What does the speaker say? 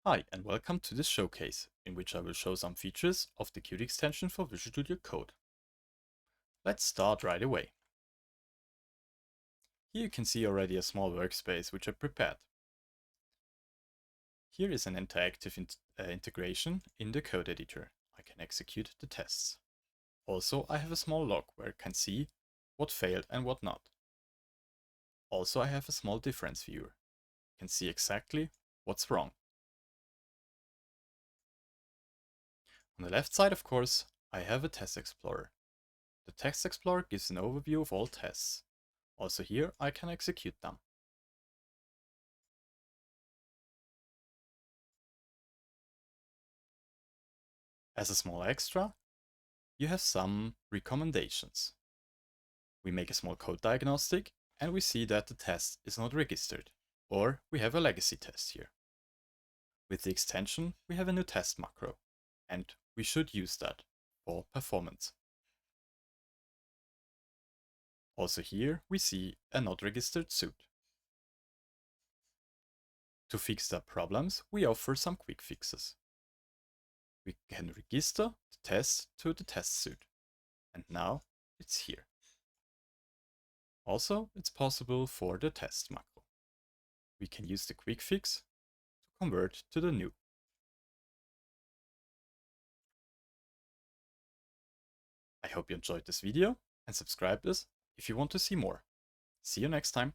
Hi, and welcome to this showcase, in which I will show some features of the Qt extension for Visual Studio Code. Let's start right away. Here you can see already a small workspace which I prepared. Here is an interactive integration in the code editor. I can execute the tests. Also, I have a small log where I can see what failed and what not. Also, I have a small difference viewer. I can see exactly what's wrong. On the left side, of course, I have a test explorer. The Text Explorer gives an overview of all tests. Also here I can execute them. As a small extra, you have some recommendations. We make a small code diagnostic and we see that the test is not registered, or we have a legacy test here. With the extension, we have a new test macro, and we should use that for performance. Also here we see a not registered suit. To fix the problems, we offer some quick fixes. We can register the test to the test suit, and now it's here. Also, it's possible for the test macro. We can use the quick fix to convert to the new. I hope you enjoyed this video and subscribe this if you want to see more. See you next time.